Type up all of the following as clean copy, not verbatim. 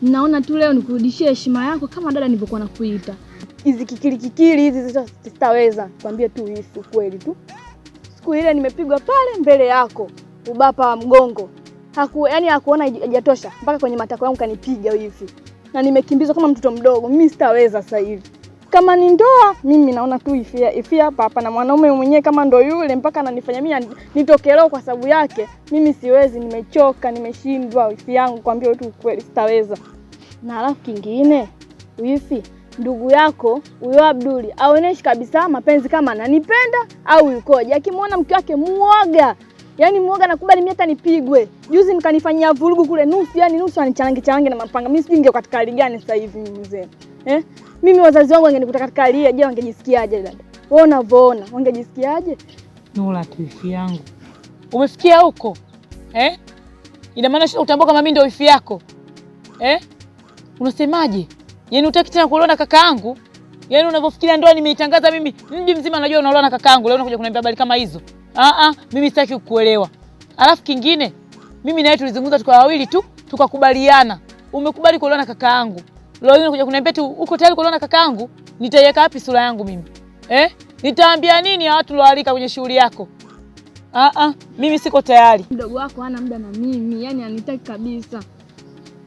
Naona tu leo nikurudishie heshima yako kama dada nilivyokuwa nakuita. Hizi kikili hizi sitaweza. Kwambie tu hivi kweli tu. Siku ile nimepigwa pale mbele yako, ubapa wa mgongo. Hakuona hajatosha mpaka kwenye matako yangu kanipiga hivi. Na nimekimbizwa kama mtoto mdogo. Mimi sitaweza sasa hivi. Kama ni ndoa, mimi naona tu ifia hapa na mwanaume mwenyewe kama ndo yule mpaka ananifanya mimi nitoke leo kwa sababu yake. Mimi siwezi, nimechoka, nimeshindwa wifi yangu, kwambia tu kweli sitaweza. Na alafu kingine, wifi, ndugu yako huyo Abduli aoneshi kabisa mapenzi kama ananipenda au yukoje. Akimwona mke wake muoga. Yaani muoga nakubali mimi hata nipigwe. Juzi nikanifanyia vurugu kule nusu anichalange na mapanga. Mimi sijui katika hali gani sasa hivi mzee. Mimi wazazi wangu wangenikuta katika hali hii, je, wangejisikiaje dada? Wewe unavyoona, wangejisikiaje? Nula wifi yangu. Umefikia huko? Ina maana shida utambua kama mimi ndio wifi yako? Unasemaje? Yaani utaki tena kuolewa na kakaangu? Yaani unavyofikiria ndoa nimeitangaza mimi, mji mzima unajua unaolewa na kakaangu. Leo unakuja kuniambia habari kama hizo. Mimi sitaki kukuelewa. Alafu kingine, mimi na wewe tulizungumza tukawa wawili tu, tukakubaliana. Umekubali kuolewa na kakaangu. Leo unakuja kuniambia tu uko tayari kuolewa na kakaangu? Nitaiweka wapi sura yangu mimi? Nitaambia nini watu walioalika kwenye shughuli yako? Mimi siko tayari. Mdogo wako hana muda na mimi, yani anitaki kabisa.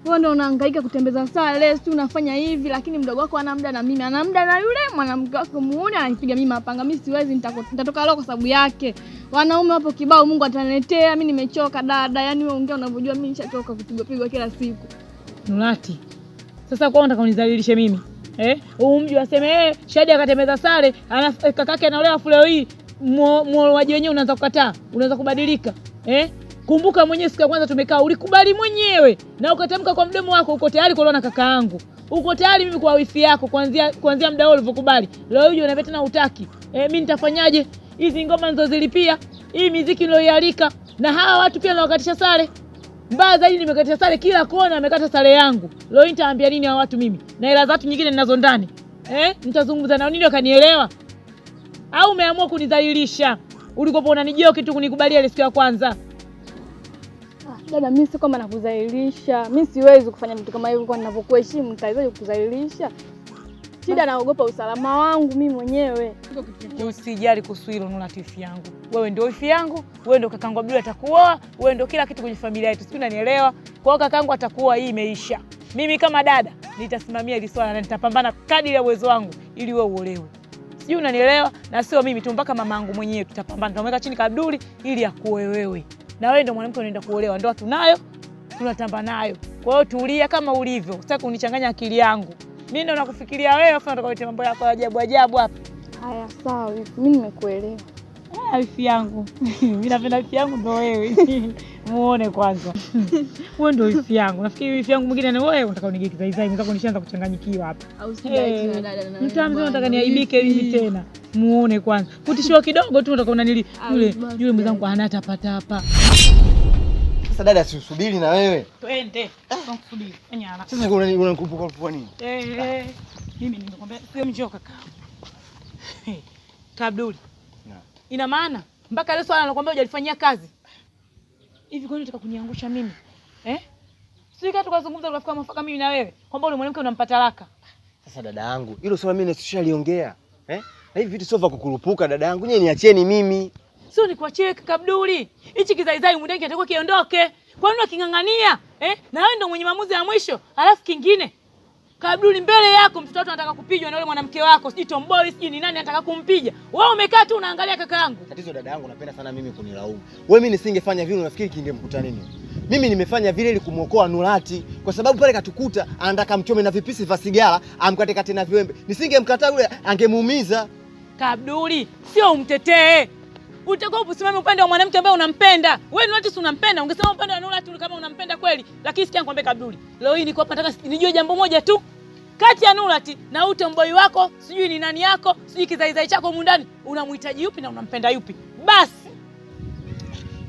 Wewe ndio unahangaika kutembeza sare, tu unafanya hivi, lakini mdogo wako hana muda na mimi. Ana muda na yule mwanamke wako muone ananipiga mimi mapanga. Mimi siwezi, nitatoka leo kwa sababu yake. Wanaume wapo kibao, Mungu ataniletea. Mimi nimechoka dada. Yani wewe ongea unavyojua, mimi nishachoka kupigwa kila siku. Nulati. Sasa kwa unataka unizalilishe mimi? Mji waseme Shadi akatembeza sare, kakake anaolewa afu leo hii muolewaji wenyewe unaanza kukataa, unaanza kubadilika. Kumbuka mwenyewe siku ya kwanza tumekaa ulikubali mwenyewe na ukatamka kwa mdomo wako uko tayari kuolewa na kakaangu. Uko tayari mimi kwa wifi yako kuanzia muda ule ulivyokubali. Leo hii unapeta na utaki. Mimi nitafanyaje? Hizi ngoma nilizozilipia, hii muziki nilioialika na hawa watu pia nawakatisha sare. Mbaya zaidi nimekatisha sare kila kona, amekata sare yangu. Leo nitaambia nini hao watu mimi? Na hela za watu nyingine ninazo ndani. Nitazungumza nao nini wakanielewa? Au umeamua kunidhalilisha? Ulikopo unanijia kitu kunikubalia ile siku ya kwanza. Dada, mimi sio kama nakudhalilisha. Mimi siwezi kufanya vitu kama hivyo kwa ninavyokuheshimu, nitawezaje kukudhalilisha? Shida naogopa usalama wangu mimi mwenyewe. Usijali kuhusu hilo Nula wifi yangu. Wewe ndio wifi yangu, wewe ndio kakaangu Abdul atakuoa, wewe ndio kila kitu kwenye familia yetu. Sijui unanielewa? Kwa hiyo kakaangu atakuoa, hii imeisha. Mimi kama dada nitasimamia hili swala na nitapambana kadri ya uwezo wangu ili wewe uolewe. Sijui unanielewa? Na sio mimi tu, mpaka mamangu mwenyewe tutapambana. Tutamweka chini Abdul ili akuoe wewe. Na wewe ndio mwanamke unaenda kuolewa. Ndoa tunayo, tunatamba nayo. Kwa hiyo tulia kama ulivyo. Usitaki kunichanganya akili yangu. Mimi ndo nakufikiria wewe afa nataka kuleta mambo yako ajabu hapa. Haya sawa, mimi nimekuelewa. Wifi yangu. Mimi napenda wifi yangu ndo wewe. Muone kwanza. Wewe ndo wifi yangu. Nafikiri wifi yangu mwingine ni wewe, unataka unigeki zaizai, unataka nishaanza kuchanganyikiwa hapa. Au sijai tena dada na wewe. Mtamzo unataka niaibike hivi tena. Muone kwanza. Kutishiwa kidogo tu unataka unanili yule mzangu hana tapata hapa. Sasa dada, usubiri na wewe. Twende. Tunakusubiri. Fanya haraka. Sasa unakumbuka nini? Mimi nimekwambia sio mjoo kaka. Abdul. Ina maana mpaka leo swala nakwambia hujalifanyia kazi. Hivi kwani unataka kuniangusha mimi? Sisi kama tukazungumza tukafika mwafaka mimi na wewe kwamba yule mwanamke unampa talaka. Sasa dada yangu, hilo swala mimi nisishaliongea. Na hivi vitu sio vya kukurupuka dada yangu. Nyie niacheni mimi. Sio nikuachie kaka Abdul. Hichi kizaizai mundenge atakuwa kiondoke. Kwa nini ukingangania? Na wewe ndio mwenye maamuzi ya mwisho. Alafu kingine, Abdul mbele yako mtoto wako anataka kupigwa na yule mwanamke wako, sijui tomboy, sijui ni nani anataka kumpiga. Wewe umekaa tu unaangalia kakaangu. Tatizo dada yangu, napenda sana mimi kunilaumu. Wewe mimi nisingefanya vile unafikiri kingemkuta nini? Mimi nimefanya vile ili kumuokoa Nurati kwa sababu pale katukuta anataka mchome na vipisi vya sigara, amkate kate na viwembe. Nisingemkataa yule angemuumiza. Abdul, sio umtetee. Utakuwa usimame upande wa mwanamke ambaye unampenda. Wewe Nurati si unampenda, ungesema upande wa Nurati kama unampenda kweli. Lakini sikia nikwambie Abdul, leo hii niko hapa nataka nijue jambo moja tu. Kati ya Nurati na utomboi wako, sijui ni nani yako, sijui kizaizai chako humu ndani, unamhitaji yupi na unampenda yupi? Basi.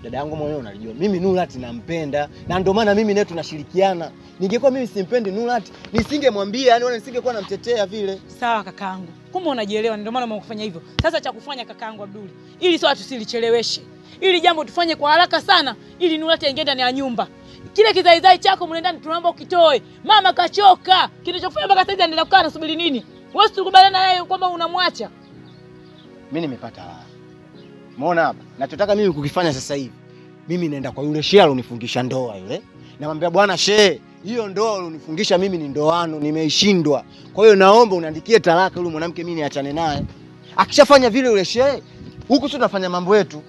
Dada yangu mwenyewe unajua, mimi Nurati nampenda na ndio maana mimi naye tunashirikiana. Ningekuwa mimi simpendi Nurati, nisingemwambia, yani wala nisingekuwa namtetea vile. Sawa kakaangu. Kumbe unajielewa, ndio maana umekufanya hivyo. Sasa cha kufanya kakaangu Abdul, ili swala tusilicheleweshe. Ili jambo tufanye kwa haraka sana, ili Nurati aingie ndani ya nyumba. Kile kizaizai chako mle ndani tunaomba ukitoe. Mama kachoka. Kinachofanya mpaka sasa anaendelea kukaa anasubiri nini? Wewe usikubaliana naye kwamba unamwacha. Mimi nimepata raha. Umeona hapa? Nachotaka mimi kukifanya sasa hivi. Mimi naenda kwa yule shehe alonifungisha ndoa yule. Namwambia bwana shehe, hiyo ndoa alonifungisha mimi ni ndoano, nimeishindwa. Kwa hiyo naomba uniandikie talaka yule mwanamke mimi niachane naye. Akishafanya vile yule shehe, huku sio tunafanya mambo yetu.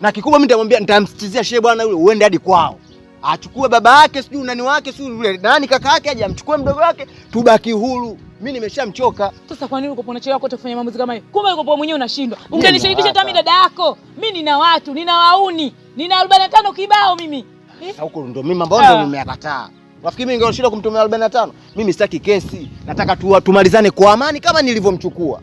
Na kikubwa mimi nitamwambia nitamsitizia shehe bwana yule uende hadi kwao. Achukue baba yake, sijui nani wake, sijui yule nani kaka yake aje amchukue mdogo wake, tubaki huru. Mimi nimeshamchoka. Sasa kwa nini uko unachelewa kote kufanya maamuzi kama hiyo? Kumbe uko mwenyewe unashindwa. Ungenishirikisha hata mimi dada yako. Mimi nina watu, nina wauni, nina 45 kibao mimi. Sasa huko ndo mimi mambo ndio nimeyakataa. Nafikiri mimi ningeshinda kumtumia 45. Mimi sitaki kesi. Nataka tumalizane kwa amani kama nilivyomchukua.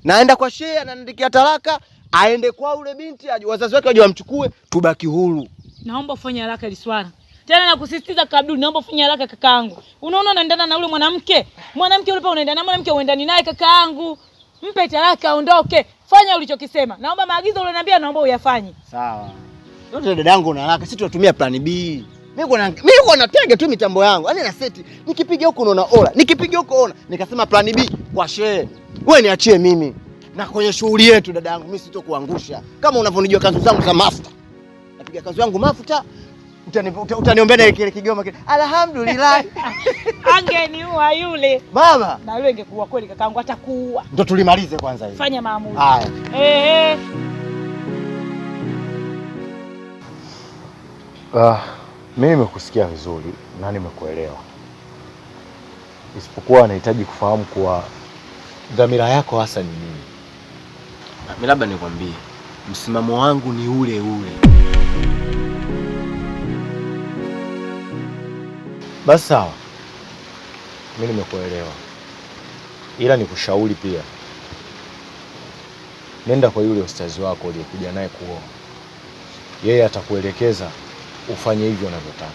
Naenda kwa shehe ananiandikia talaka, aende kwa ule binti, wazazi wake waje wamchukue, tubaki huru. Naomba ufanye haraka ile swala. Tena nakusisitiza Abdul, naomba ufanye haraka kakaangu. Unaona unaendana na ule mwanamke. Mwanamke yule pale unaendana na mwanamke uendani naye kakaangu. Mpe talaka aondoke. Fanya ulichokisema. Naomba maagizo uliyoniambia naomba uyafanye. Sawa. Yote dadangu una haraka, sisi tunatumia plan B. Mimi niko natega tu mitambo yangu. Yaani na seti, nikipiga huko unaona ola, nikipiga huko ona. Nikasema plan B kwa shehe. Wewe niachie mimi. Na kwenye shughuli yetu dadangu, mimi sitokuangusha. Kama unavyonijua kazi zangu za mafuta. Napiga kazi yangu mafuta. Utaniombea na kile kigoma kile. Alhamdulillah. Angeniua yule. Mama. Na yule ingekuwa kweli kakaangu atakuua. Ndio tulimalize kwanza hivi. Fanya maamuzi. Haya. Mimi nimekusikia vizuri na nimekuelewa. Isipokuwa nahitaji kufahamu kuwa dhamira yako hasa ni nini. Mimi labda nikwambie, msimamo wangu ni ule ule. Basi sawa. Mimi nimekuelewa. Ila nikushauri pia. Nenda kwa yule ustazi wako uliyekuja naye kuoa. Yeye atakuelekeza ufanye hivyo unavyotaka.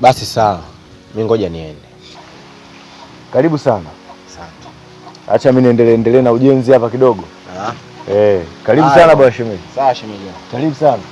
Basi sawa. Mimi ngoja niende. Karibu sana. Asante. Acha mimi niendelee na ujenzi hapa kidogo. Karibu sana bwana shemeji. Sawa shemeji. Karibu sana.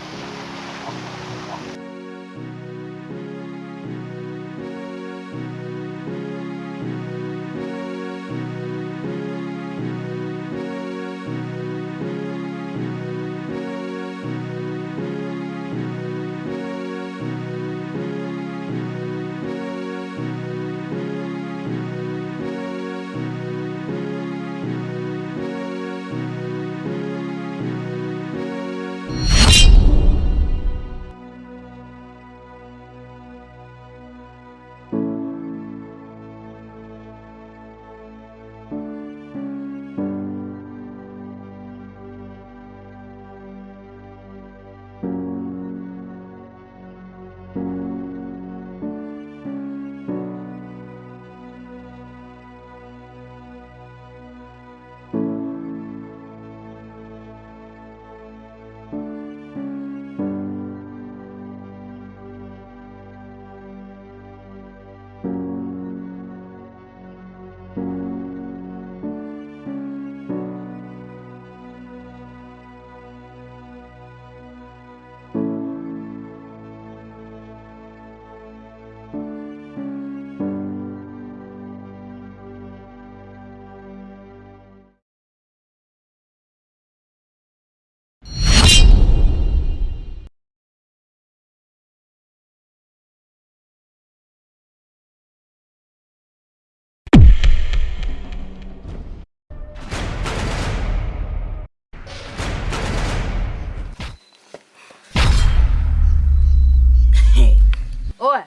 Oya,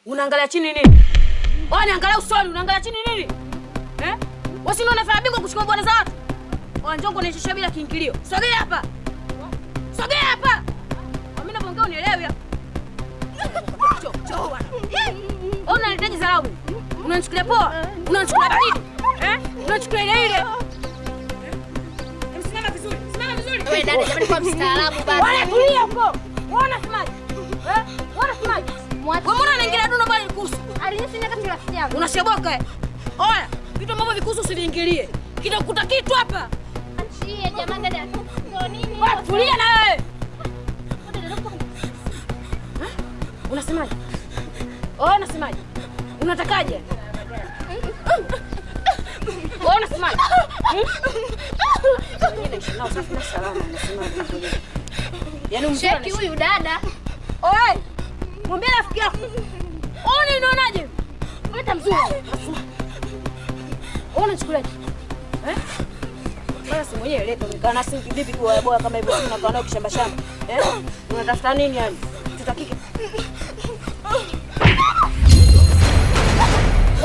unaangalia chini nini? Oya, niangalia usoni, unaangalia chini nini? Wasi ndio unafanya bingo kuchukua bwana za watu. Oya, njoo kuonesha bila kiingilio. Sogea hapa. Sogea hapa. Mimi naongea unielewi hapa. Choo bwana. Ona unahitaji dharau. Unanichukulia poa? Unanichukulia baridi? Unanichukulia ile. Msimama vizuri. Simama vizuri. Wewe dada, jamani kwa mstaarabu basi. Wala tulia huko. Ona semaji. Ona semaji. Kwa mbona unaingilia duno bali kuhusu? Alinisema kati rafiki yangu. Unashoboka. Oya, vitu ambavyo vikuhusu usiviingilie. Kitakuta kitu hapa. Achie jamani dada. Ndio nini? Wewe tulia na wewe. Unasemaje? Oh, unasemaje? Unatakaje? Oh, unasemaje? Yaani Sheki huyu dada. Oi! Mwambie rafiki yako. Ona unaonaje? Leta mzuri. Ona chukulaje? Basi mwenyewe leta umekaa na sinki vipi kwa boya kama hivyo tunakaa nao kishamba shamba. Unatafuta nini yani? Tutakike.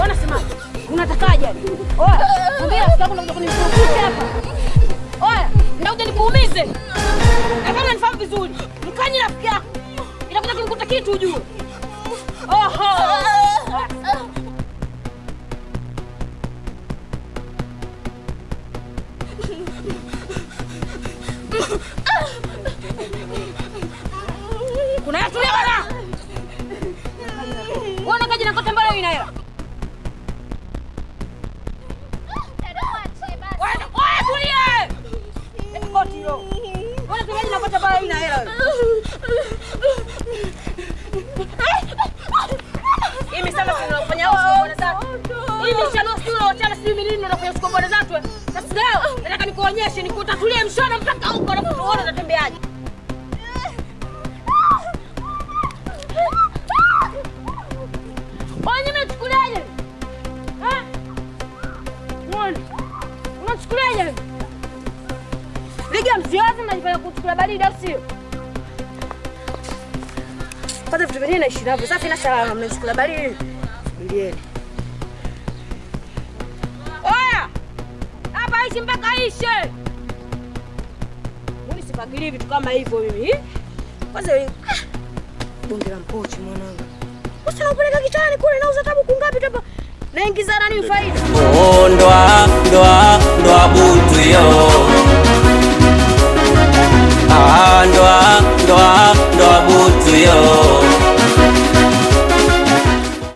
Ona sema. Unatakaje? Oya, mwambie rafiki yako unakuja kunimfukuza hapa. Oya, ndakuja nikuumize. Na kama nifahamu vizuri, mkanye rafiki yako. Inakuja kunikuta kitu ujue. Oho. Kuna yetu leo bana. Uona kaji nakota mbaya ina hela. Oya tulie. Koti hilo. Uona kaji nakota mbaya ina hela. Mimi sasa tunafanya usiku bwana zatu. Mimi shano sio wachana sisi nini tunafanya usiku bwana zatu. Sasa leo nataka nikuonyeshe nikutatulie mshana mpaka huko na kutuona unatembeaje. Onye mchukuliaje? Unachukuliaje? Liga mziwazi mnajifanya kuchukua baridi au sio? Pata vitu vingine na ishiravu. Safi na salama mnachukua baridi. Ndieni. Oya! Hapa ishi mpaka ishe. Mimi sipagili vitu kama hivyo mimi. Kwanza bonge la mpochi mwanangu. Sasa unapeleka kitani kule nauza tabu kungapi hapa? Naingiza nani faida? Oh, ndoa butu yo. Ah, ndoa butu yo.